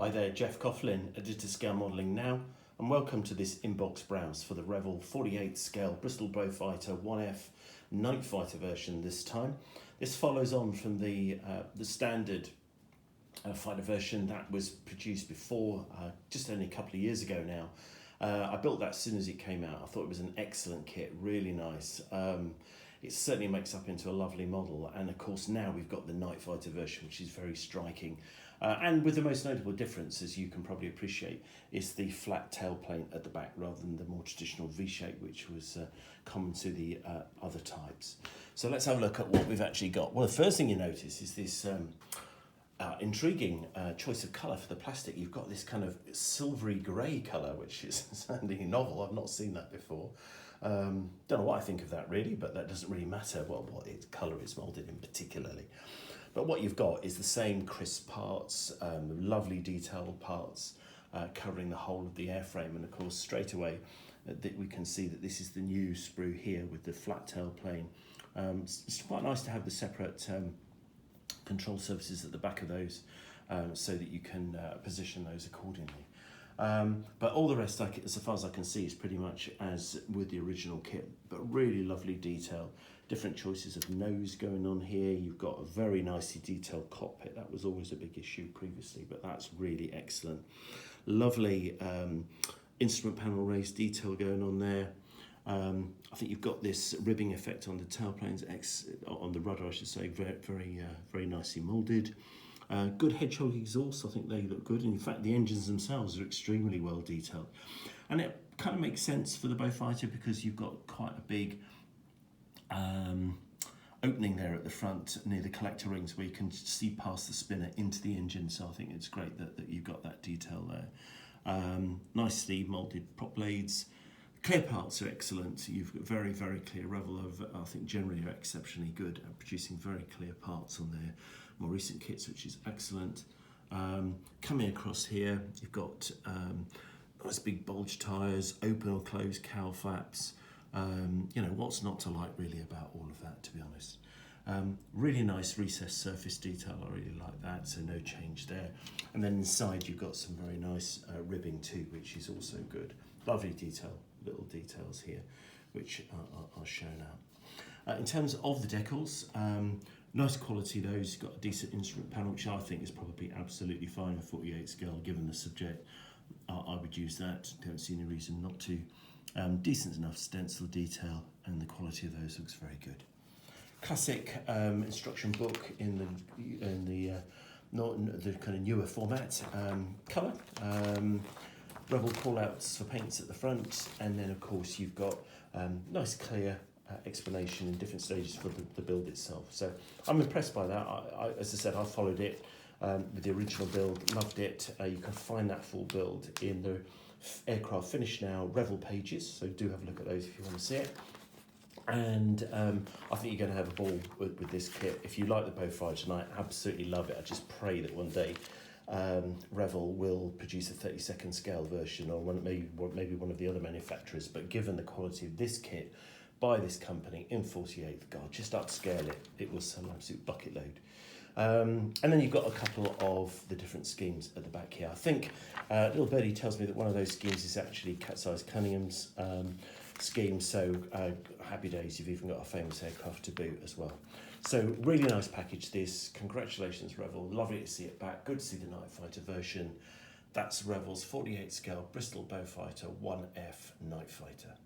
Hi there, Geoff Coughlin, Editor Scale Modelling Now, and welcome to this inbox browse for the Revell 48 scale Bristol Beaufighter 1F Nightfighter version this time. This follows on from the standard fighter version that was produced before, just only a couple of years ago now. I built that as soon as it came out. I thought it was an excellent kit, really nice. It certainly makes up into a lovely model, and of course now we've got the Nightfighter version, which is very striking. And with the most notable difference, as you can probably appreciate, is the flat tailplane at the back rather than the more traditional V-shape, which was common to the other types. So let's have a look at what we've actually got. Well, the first thing you notice is this intriguing choice of colour for the plastic. You've got this kind of silvery grey colour, which is sounding novel. I've not seen that before. Don't know what I think of that really, but that doesn't really matter what its colour is moulded in particularly. But what you've got is the same crisp parts, lovely detailed parts covering the whole of the airframe, and of course straight away we can see that this is the new sprue here with the flat tail plane. It's quite nice to have the separate control surfaces at the back of those so that you can position those accordingly. But all the rest, as far as I can see, is pretty much as with the original kit, but really lovely detail. Different choices of nose going on here. You've got a very nicely detailed cockpit. That was always a big issue previously, but that's really excellent. Lovely instrument panel raised detail going on there. I think you've got this ribbing effect on the tailplanes, on the rudder I should say, very nicely moulded. Good hedgehog exhaust, I think they look good, and in fact the engines themselves are extremely well detailed. And it kind of makes sense for the Beaufighter because you've got quite a big opening there at the front near the collector rings where you can see past the spinner into the engine, so I think it's great that you've got that detail there. Nicely moulded prop blades. Clear parts are excellent. You've got very clear. Revell I think generally are exceptionally good at producing very clear parts on their more recent kits, which is excellent. Coming across here, you've got nice big bulge tyres, open or closed cowl flaps. You know, what's not to like really about all of that, to be honest. Really nice recessed surface detail, I really like that, so no change there. And then inside you've got some very nice ribbing too, which is also good. Lovely detail, little details here, which are shown out. In terms of the decals, nice quality those. You've got a decent instrument panel, which I think is probably absolutely fine at 48 scale, given the subject. I would use that, don't see any reason not to. Decent enough stencil detail, and the quality of those looks very good. Classic instruction book in the kind of newer format. Colour, Revell callouts for paints at the front, and then of course you've got nice clear explanation in different stages for the build itself. So I'm impressed by that. As I said, I followed it with the original build, loved it. You can find that full build in the Aircraft Finish Now Revell pages, so do have a look at those if you want to see it. And I think you're going to have a ball with this kit. If you like the Beaufighter, and I absolutely love it, I just pray that one day Revell will produce a 32nd scale version, or maybe one of the other manufacturers. But given the quality of this kit by this company in 48, God, just upscale it. It was some absolute bucket load. And then you've got a couple of the different schemes at the back here. I think Little Birdie tells me that one of those schemes is actually Cat's-Eyes Cunningham's scheme, so happy days, you've even got a famous aircraft to boot as well. So really nice package this. Congratulations Revell, lovely to see it back, good to see the Nightfighter version. That's Revell's 48 scale Bristol Beaufighter 1F Nightfighter.